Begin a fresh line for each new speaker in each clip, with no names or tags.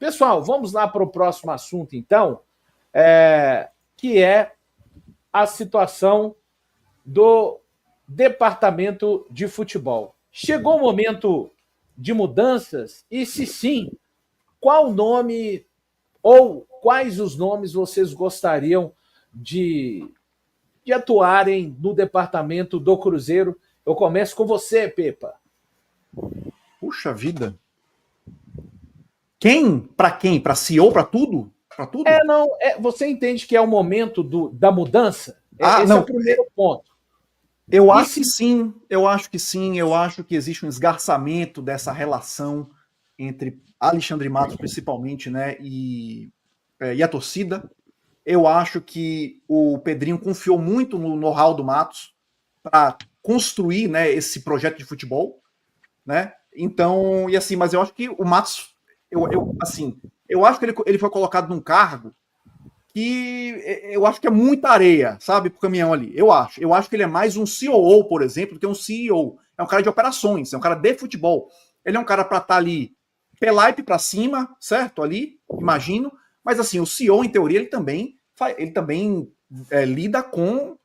Pessoal, vamos lá para o próximo assunto, então, que é a situação do departamento de futebol. Chegou o momento de mudanças? E se sim, qual nome ou quais os nomes vocês gostariam de atuarem no departamento do Cruzeiro? Eu começo com você, Pepa.
Puxa vida. Quem? Para quem? Para CEO? Para tudo? Para tudo?
Não, você entende que é o momento da mudança? Esse
não.
É o primeiro ponto.
Eu acho que sim, eu acho que existe um esgarçamento dessa relação entre Alexandre Matos, principalmente, né, e a torcida. Eu acho que o Pedrinho confiou muito no know-how do Matos para construir, né, esse projeto de futebol, né? Então, e assim, mas eu acho que o Matos, eu acho que ele foi colocado num cargo que eu acho que é muita areia, sabe, pro caminhão ali. Eu acho que ele é mais um COO, por exemplo, do que um CEO. É um cara de operações, é um cara de futebol. Ele é um cara para estar ali pelaipe para cima, certo? Ali, imagino. Mas assim, o CEO, em teoria, ele também lida com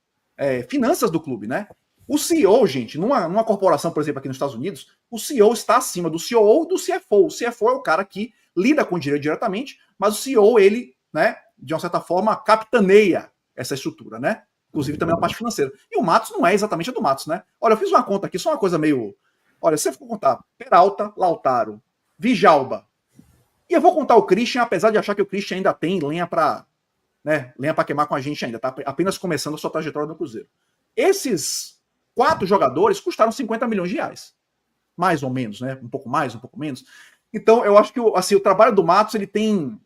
finanças do clube, né? O CEO, gente, numa corporação, por exemplo, aqui nos Estados Unidos, o CEO está acima do COO e do CFO. O CFO é o cara que lida com o dinheiro diretamente, mas o CEO, ele, né, de uma certa forma, capitaneia essa estrutura, né? Inclusive também a parte financeira. E o Matos não é exatamente a do Matos, né? Olha, eu fiz uma conta aqui, só uma coisa meio. Olha, se você for contar Peralta, Lautaro, Vijalba. E eu vou contar o Christian, apesar de achar que o Christian ainda tem lenha para queimar com a gente ainda, tá apenas começando a sua trajetória no Cruzeiro. Esses 4 jogadores custaram 50 milhões de reais. Mais ou menos, né? Um pouco mais, um pouco menos. Então, eu acho que assim, o trabalho do Matos, ele tem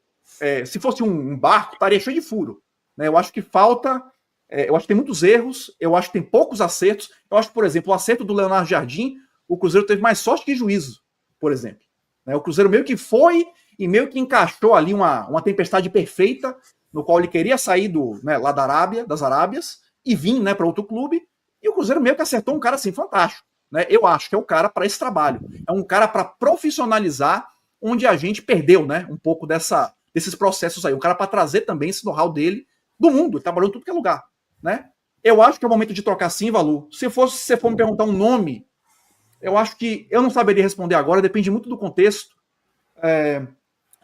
se fosse um barco, estaria cheio de furo. Né? Eu acho que falta. Eu acho que tem muitos erros, eu acho que tem poucos acertos. Eu acho que, por exemplo, o acerto do Leonardo Jardim, o Cruzeiro teve mais sorte que juízo, por exemplo. Né? O Cruzeiro meio que foi e meio que encaixou ali uma tempestade perfeita, no qual ele queria sair lá das Arábias, e vir, né, para outro clube. E o Cruzeiro meio que acertou um cara assim fantástico. Né? Eu acho que é o cara para esse trabalho. É um cara para profissionalizar onde a gente perdeu, né, um pouco desses processos aí. Um cara para trazer também esse know-how dele do mundo. Ele trabalhou em tudo que é lugar. Né? Eu acho que é o momento de trocar sim, Valu. Se você for me perguntar um nome, eu acho que eu não saberia responder agora, depende muito do contexto.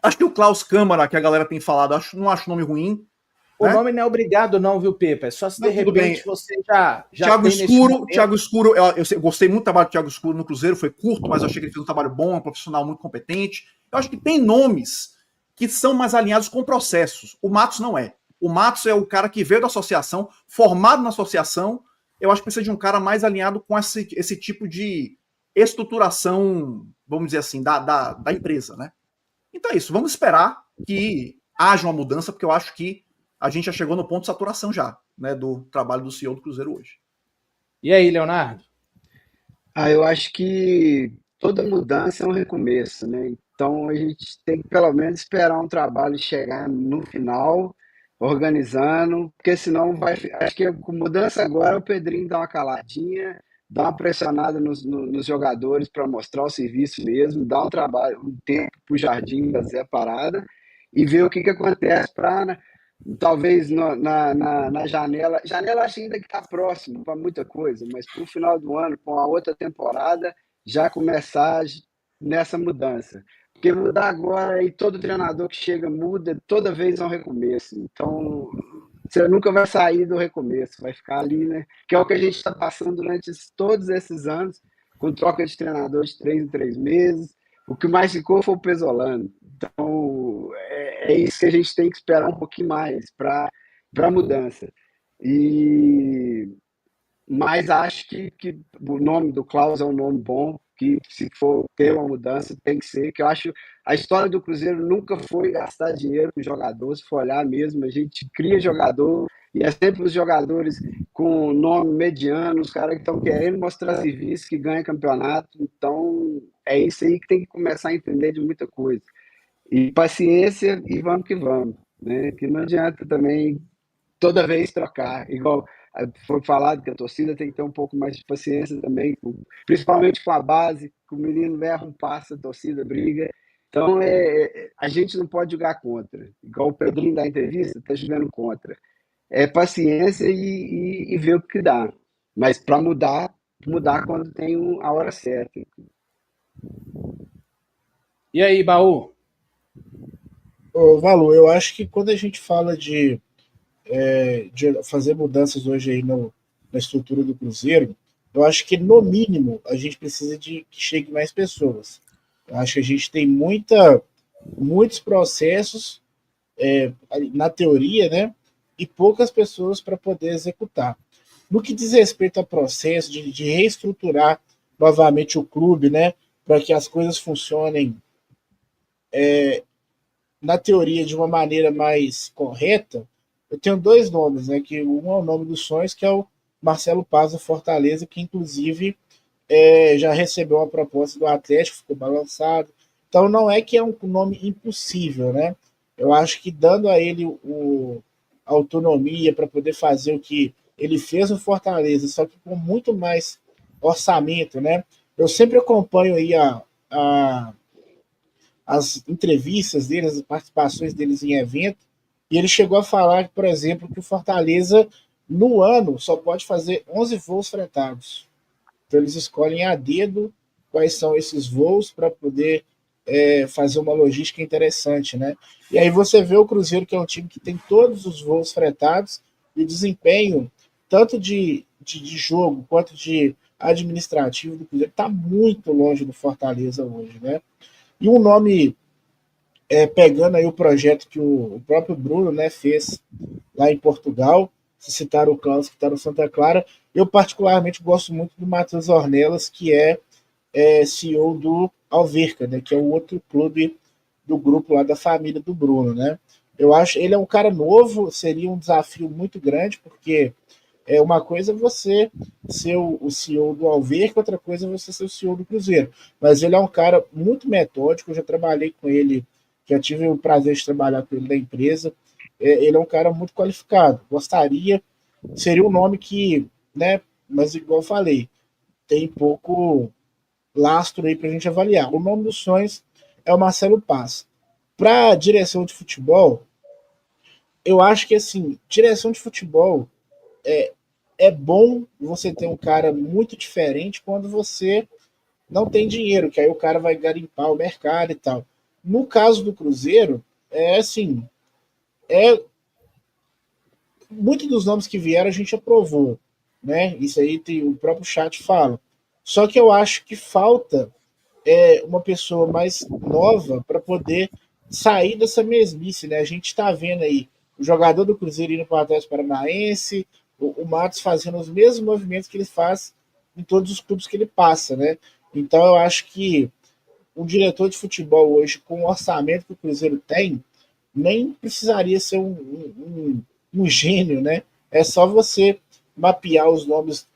Acho que o Klaus Câmara, que a galera tem falado, não acho nome ruim.
O nome não é obrigado, não, viu, Pepa? É só se de repente você já tem nesse momento.
Thiago Escuro, eu gostei muito do trabalho do Thiago Escuro no Cruzeiro, foi curto, mas eu achei que ele fez um trabalho bom, um profissional muito competente. Eu acho que tem nomes que são mais alinhados com processos. O Matos não é. O Matos é o cara que veio da associação, formado na associação. Eu acho que precisa de um cara mais alinhado com esse tipo de estruturação, vamos dizer assim, da empresa, né? Então é isso, vamos esperar que haja uma mudança, porque eu acho que a gente já chegou no ponto de saturação já, né, do trabalho do CEO do Cruzeiro hoje.
E aí, Leonardo?
Eu acho que toda mudança é um recomeço, né? Então a gente tem que pelo menos esperar um trabalho chegar no final, organizando, porque senão vai. Acho que com mudança agora o Pedrinho dá uma caladinha, dá uma pressionada nos jogadores para mostrar o serviço mesmo, dá um trabalho, um tempo para o Jardim fazer a parada e ver o que acontece para talvez na janela. Janela acho ainda que está próximo para muita coisa, mas para o final do ano, com a outra temporada, já começar nessa mudança. Porque mudar agora e todo treinador que chega muda, toda vez é um recomeço. Então, você nunca vai sair do recomeço, vai ficar ali, né? Que é o que a gente está passando durante todos esses anos, com troca de treinador de 3 em 3 meses. O que mais ficou foi o Pesolano. Então, é isso que a gente tem que esperar um pouquinho mais para a mudança. Mas acho que o nome do Klaus é um nome bom, que se for ter uma mudança tem que ser, que eu acho a história do Cruzeiro nunca foi gastar dinheiro com jogador, se for olhar mesmo, a gente cria jogador e é sempre os jogadores com nome mediano, os caras que estão querendo mostrar serviço, que ganham campeonato, então é isso aí que tem que começar a entender de muita coisa. E paciência e vamos que vamos, né? Que não adianta também toda vez trocar, igual foi falado que a torcida tem que ter um pouco mais de paciência também, principalmente com a base, que o menino erra um passo, a torcida briga, Então, a gente não pode jogar contra. Igual o Pedrinho da entrevista, está jogando contra. É paciência e ver o que dá. Mas para mudar, mudar quando tem a hora certa.
E aí, Baú?
Ô, Valu, eu acho que quando a gente fala de fazer mudanças hoje aí na estrutura do Cruzeiro, eu acho que, no mínimo, a gente precisa de que chegue mais pessoas. Eu acho que a gente tem muitos processos na teoria, né? E poucas pessoas para poder executar. No que diz respeito ao processo de reestruturar novamente o clube, né? Para que as coisas funcionem na teoria de uma maneira mais correta, eu tenho dois nomes, né? Que um é o nome dos sonhos, que é o Marcelo Paz do Fortaleza, que inclusive já recebeu uma proposta do Atlético, ficou balançado. Então não é que é um nome impossível, né? Eu acho que dando a ele a autonomia para poder fazer o que ele fez no Fortaleza, só que com muito mais orçamento, né? Eu sempre acompanho aí as entrevistas deles, as participações deles em evento, e ele chegou a falar, por exemplo, que o Fortaleza, no ano, só pode fazer 11 voos fretados. Então, eles escolhem a dedo quais são esses voos para poder fazer uma logística interessante, né? E aí você vê o Cruzeiro, que é um time que tem todos os voos fretados, e o desempenho, tanto de jogo quanto de administrativo do Cruzeiro, está muito longe do Fortaleza hoje, né? E um nome, pegando aí o projeto que o próprio Bruno, né, fez lá em Portugal, se citar o Klaus, que está no Santa Clara, eu particularmente gosto muito do Matheus Ornelas, que é CEO do Alverca, né, que é o outro clube do grupo lá da família do Bruno, né? Eu acho ele é um cara novo, seria um desafio muito grande, porque uma coisa é você ser o CEO do Alverca, outra coisa é você ser o CEO do Cruzeiro. Mas ele é um cara muito metódico, eu já trabalhei com ele, já tive o prazer de trabalhar com ele na empresa. Ele é um cara muito qualificado. Gostaria, seria um nome que, né, mas igual eu falei, tem pouco lastro aí para a gente avaliar. O nome dos sonhos é o Marcelo Paz. Para direção de futebol, eu acho que assim, direção de futebol é bom você ter um cara muito diferente quando você não tem dinheiro, que aí o cara vai garimpar o mercado e tal. No caso do Cruzeiro, é assim, é muitos dos nomes que vieram a gente aprovou, né? Isso aí tem, o próprio chat fala. Só que eu acho que falta uma pessoa mais nova para poder sair dessa mesmice, né? A gente está vendo aí o jogador do Cruzeiro indo para o Atlético Paranaense, o Matos fazendo os mesmos movimentos que ele faz em todos os clubes que ele passa, né? Então eu acho que um diretor de futebol hoje, com o orçamento que o Cruzeiro tem, nem precisaria ser um gênio, né? É só você mapear os nomes,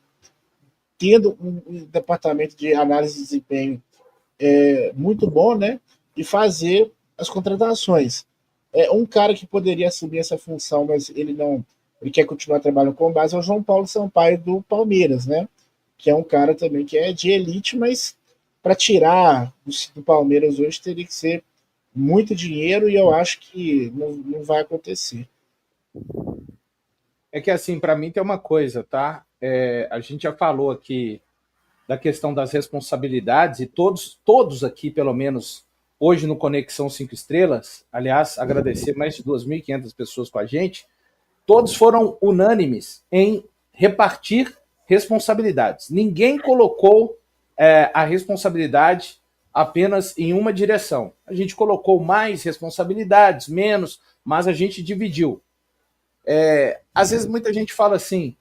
tendo um departamento de análise de desempenho muito bom, né? E fazer as contratações. Um cara que poderia assumir essa função, mas ele não, ele quer continuar trabalhando com base, é o João Paulo Sampaio do Palmeiras, né? Que é um cara também que é de elite, mas para tirar do Palmeiras hoje teria que ser muito dinheiro e eu acho que não vai acontecer.
É que assim, para mim tem uma coisa, tá? A gente já falou aqui da questão das responsabilidades e todos aqui, pelo menos hoje no Conexão 5 Estrelas, aliás, agradecer mais de 2.500 pessoas com a gente, todos foram unânimes em repartir responsabilidades. Ninguém colocou a responsabilidade apenas em uma direção. A gente colocou mais responsabilidades, menos, mas a gente dividiu. Às vezes muita gente fala assim,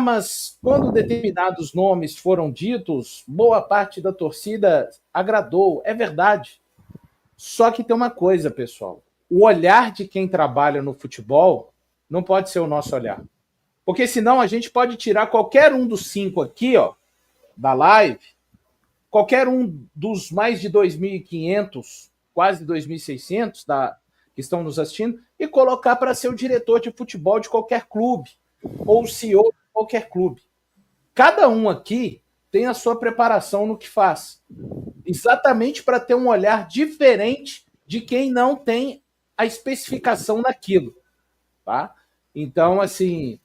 mas quando determinados nomes foram ditos, boa parte da torcida agradou. É verdade. Só que tem uma coisa, pessoal. O olhar de quem trabalha no futebol não pode ser o nosso olhar. Porque senão a gente pode tirar qualquer um dos 5 aqui, ó, da live, qualquer um dos mais de 2.500, quase 2.600 que estão nos assistindo, e colocar para ser o diretor de futebol de qualquer clube, ou o CEO de qualquer clube. Cada um aqui tem a sua preparação no que faz. exatamente para ter um olhar diferente de quem não tem a especificação naquilo, tá? Então, assim,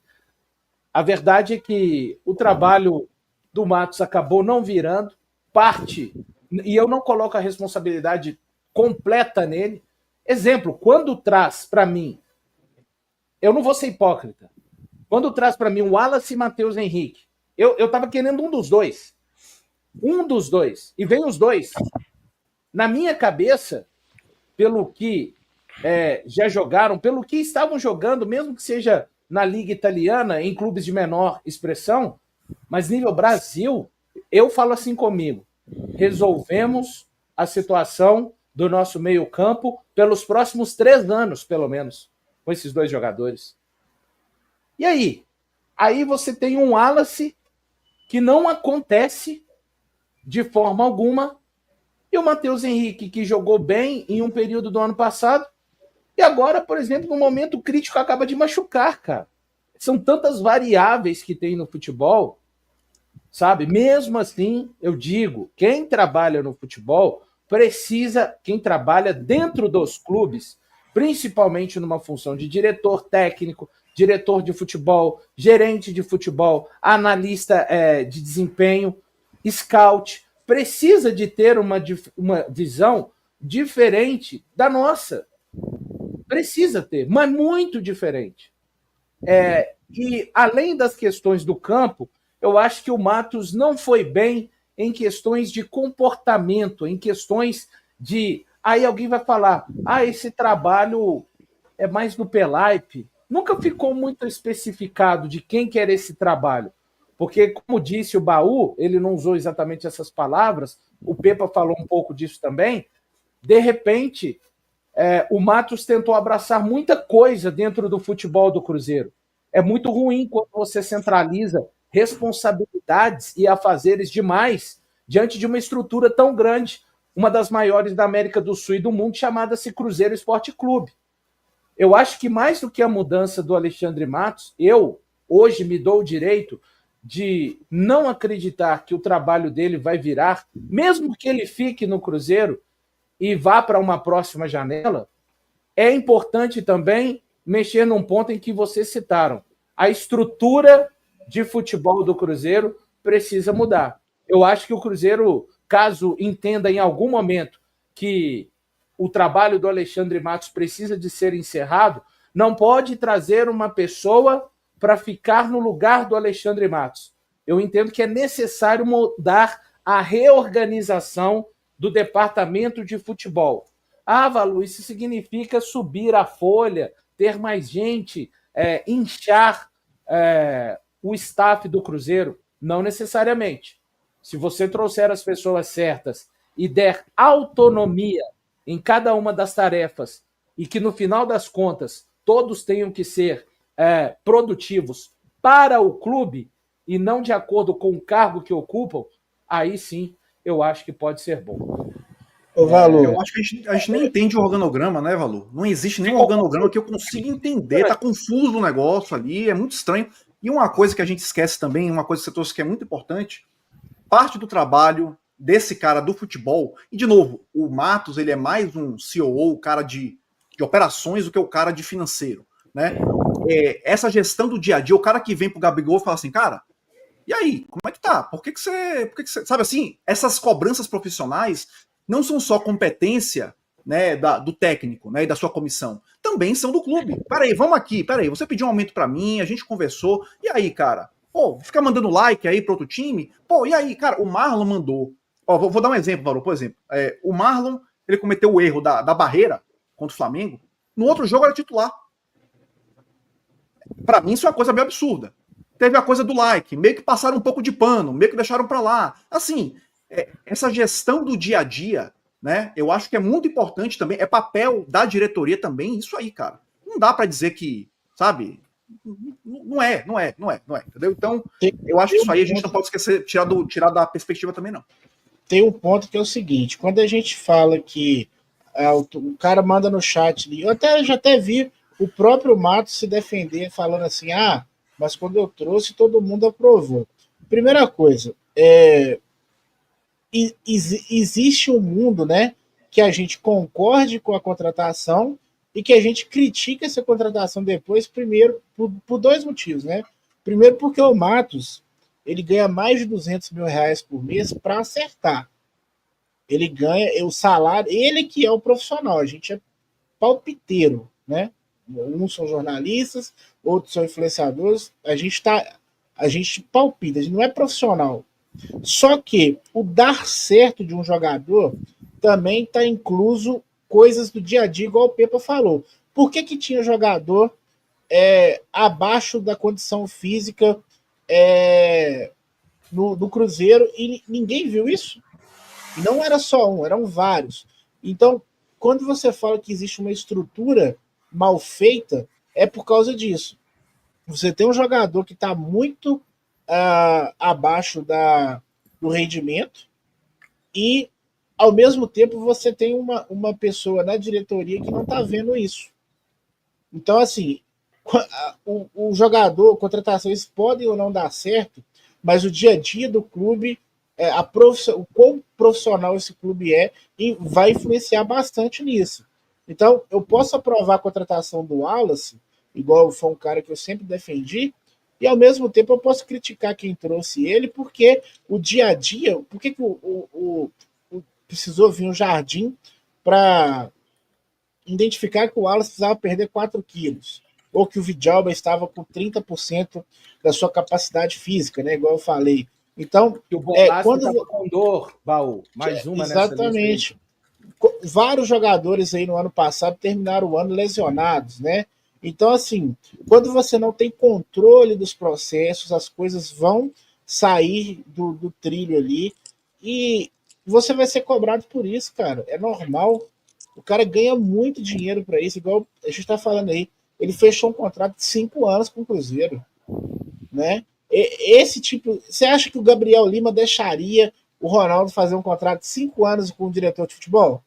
a verdade é que o trabalho do Matos acabou não virando parte, e eu não coloco a responsabilidade completa nele. Exemplo, quando traz para mim, eu não vou ser hipócrita, quando traz para mim o Wallace e Matheus Henrique, eu estava querendo um dos dois, e vem os dois. Na minha cabeça, pelo que já jogaram, pelo que estavam jogando, mesmo que seja na Liga Italiana, em clubes de menor expressão, mas nível Brasil, eu falo assim comigo, resolvemos a situação do nosso meio-campo pelos próximos 3 anos, pelo menos, com esses 2 jogadores. E aí? Aí você tem um Wallace que não acontece de forma alguma, e o Matheus Henrique, que jogou bem em um período do ano passado, e agora, por exemplo, no momento crítico, acaba de machucar, cara. São tantas variáveis que tem no futebol, sabe? Mesmo assim, eu digo, quem trabalha no futebol precisa, quem trabalha dentro dos clubes, principalmente numa função de diretor técnico, diretor de futebol, gerente de futebol, analista de desempenho, scout, precisa de ter uma visão diferente da nossa. Precisa ter, mas muito diferente. E além das questões do campo, eu acho que o Matos não foi bem em questões de comportamento, em questões de... Aí alguém vai falar, esse trabalho é mais no Pelaipe. Nunca ficou muito especificado de quem que era esse trabalho. Porque, como disse o Baú, ele não usou exatamente essas palavras, o Pepa falou um pouco disso também, de repente, o Matos tentou abraçar muita coisa dentro do futebol do Cruzeiro. É muito ruim quando você centraliza responsabilidades e afazeres demais diante de uma estrutura tão grande, uma das maiores da América do Sul e do mundo, chamada-se Cruzeiro Esporte Clube. Eu acho que mais do que a mudança do Alexandre Matos, eu hoje me dou o direito de não acreditar que o trabalho dele vai virar, mesmo que ele fique no Cruzeiro e vá para uma próxima janela. É importante também mexer num ponto em que vocês citaram. A estrutura de futebol do Cruzeiro precisa mudar. Eu acho que o Cruzeiro, caso entenda em algum momento que o trabalho do Alexandre Matos precisa de ser encerrado, não pode trazer uma pessoa para ficar no lugar do Alexandre Matos. Eu entendo que é necessário mudar a reorganização do departamento de futebol. Valu, isso significa subir a folha, ter mais gente, inchar o staff do Cruzeiro? Não necessariamente. Se você trouxer as pessoas certas e der autonomia em cada uma das tarefas e que, no final das contas, todos tenham que ser produtivos para o clube e não de acordo com o cargo que ocupam, aí sim eu acho que pode ser bom.
Valor. Eu acho que a gente nem entende o organograma, né, Valor? Não existe nenhum organograma que eu consiga entender, tá confuso o negócio ali, é muito estranho. E uma coisa que a gente esquece também, uma coisa que você trouxe que é muito importante, parte do trabalho desse cara do futebol, e de novo, o Matos, ele é mais um COO, o cara de operações do que o cara de financeiro, né? Essa gestão do dia a dia, o cara que vem pro Gabigol e fala assim, cara, e aí, como é que tá? Por que você... Sabe assim, essas cobranças profissionais não são só competência, né, do técnico, né, e da sua comissão, também são do clube. Peraí, vamos aqui, você pediu um aumento para mim, a gente conversou, e aí, cara? Pô, fica mandando like aí pro outro time? Pô, e aí, cara, o Marlon mandou. Ó, vou dar um exemplo, Varô, por exemplo. O Marlon, ele cometeu o erro da barreira contra o Flamengo, no outro jogo era titular. Para mim isso é uma coisa meio absurda. Teve a coisa do like, meio que passaram um pouco de pano, meio que deixaram para lá. Assim, essa gestão do dia a dia, né? Eu acho que é muito importante também, é papel da diretoria também, isso aí, cara. Não dá para dizer que, sabe, não é, entendeu? Então, eu acho que isso aí a gente não pode esquecer, tirar da perspectiva também, não.
Tem um ponto que é o seguinte, quando a gente fala que o cara manda no chat, eu já até vi o próprio Matos se defender falando assim, mas quando eu trouxe, todo mundo aprovou. Primeira coisa, existe um mundo, né, que a gente concorde com a contratação e que a gente critica essa contratação depois, primeiro, por dois motivos, né? Primeiro, porque o Matos ele ganha mais de R$ 200 mil por mês para acertar. Ele ganha o salário, ele que é o profissional, a gente é palpiteiro, né? Uns são jornalistas, outros são influenciadores, a gente palpita, a gente não é profissional. Só que o dar certo de um jogador também está incluso coisas do dia a dia, igual o Pepa falou. Por que tinha jogador abaixo da condição física no Cruzeiro e ninguém viu isso? E não era só um, eram vários. Então, quando você fala que existe uma estrutura mal feita, é por causa disso. Você tem um jogador que está muito abaixo do rendimento e, ao mesmo tempo, você tem uma pessoa na diretoria que não está vendo isso. Então, assim, o jogador, contratações podem ou não dar certo, mas o dia a dia do clube, o quão profissional esse clube é, e vai influenciar bastante nisso. Então, eu posso aprovar a contratação do Wallace, igual foi um cara que eu sempre defendi, e ao mesmo tempo eu posso criticar quem trouxe ele, porque o dia a dia, por que precisou vir um Jardim para identificar que o Wallace precisava perder 4 quilos, ou que o Vidalba estava com 30% da sua capacidade física, né, igual eu falei. Então,
o Bonatti estava com dor, Baú, mais uma
exatamente. Vários jogadores aí no ano passado terminaram o ano lesionados, né? Então, assim, quando você não tem controle dos processos, as coisas vão sair do trilho ali e você vai ser cobrado por isso, cara. É normal. O cara ganha muito dinheiro para isso, igual a gente está falando aí. Ele fechou um contrato de 5 anos com o Cruzeiro, né? Esse tipo... Você acha que o Gabriel Lima deixaria o Ronaldo fazer um contrato de 5 anos com o diretor de futebol?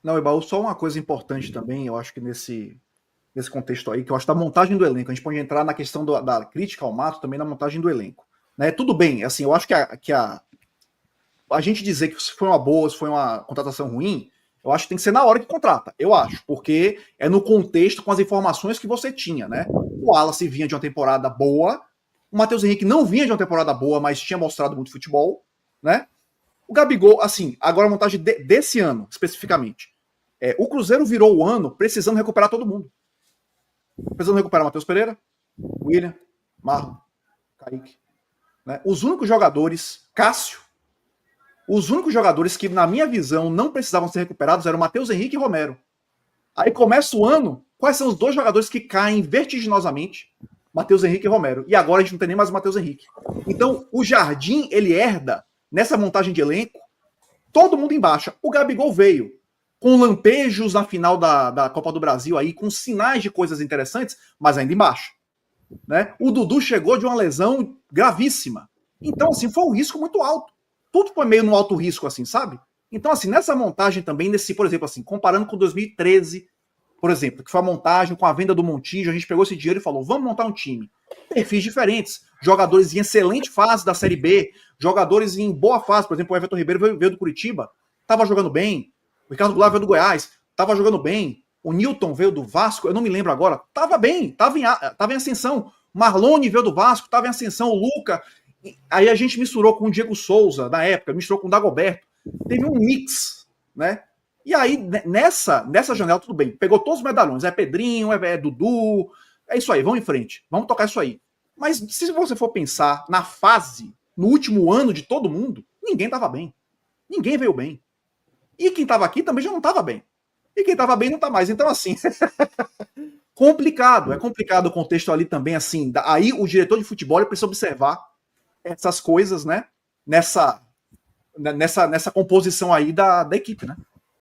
Não, Ibaú, só uma coisa importante também, eu acho que nesse contexto aí, que eu acho da montagem do elenco, a gente pode entrar na questão da crítica ao Mato também na montagem do elenco. Né? Tudo bem, assim, eu acho que a gente dizer que se foi uma boa, se foi uma contratação ruim, eu acho que tem que ser na hora que contrata, eu acho, porque é no contexto com as informações que você tinha, né? O Wallace vinha de uma temporada boa, o Matheus Henrique não vinha de uma temporada boa, mas tinha mostrado muito futebol, né? O Gabigol, assim, agora a montagem desse ano, especificamente. O Cruzeiro virou o ano precisando recuperar todo mundo. Precisando recuperar Matheus Pereira, William, Marlon, Kaique. Né? Os únicos jogadores, Cássio, os únicos jogadores que, na minha visão, não precisavam ser recuperados eram Matheus Henrique e Romero. Aí começa o ano, quais são os 2 jogadores que caem vertiginosamente? Matheus Henrique e Romero. E agora a gente não tem nem mais o Matheus Henrique. Então, o Jardim, ele herda, nessa montagem de elenco, todo mundo em baixa. O Gabigol veio com lampejos na final da Copa do Brasil, aí, com sinais de coisas interessantes, mas ainda em baixa. Né? O Dudu chegou de uma lesão gravíssima. Então, assim, foi um risco muito alto. Tudo foi meio no alto risco, assim, sabe? Então, assim, nessa montagem também, por exemplo, assim, comparando com 2013, por exemplo, que foi a montagem com a venda do Montijo, a gente pegou esse dinheiro e falou, vamos montar um time. Perfis diferentes, jogadores em excelente fase da Série B, jogadores em boa fase, por exemplo, o Everton Ribeiro veio do Curitiba, estava jogando bem, o Ricardo Goulart veio do Goiás, estava jogando bem, o Newton veio do Vasco, eu não me lembro agora, estava bem, estava em ascensão, Marlone veio do Vasco, estava em ascensão, o Luca, aí a gente misturou com o Diego Souza, na época, misturou com o Dagoberto, teve um mix, né? E aí, nessa janela, tudo bem, pegou todos os medalhões, Pedrinho, Dudu, é isso aí, vamos em frente, vamos tocar isso aí. Mas se você for pensar na fase, no último ano de todo mundo, ninguém estava bem, ninguém veio bem. E quem estava aqui também já não estava bem. E quem estava bem não está mais. Então, assim, complicado. É complicado o contexto ali também, assim. Aí o diretor de futebol precisa observar essas coisas, né? Nessa composição aí da equipe, né?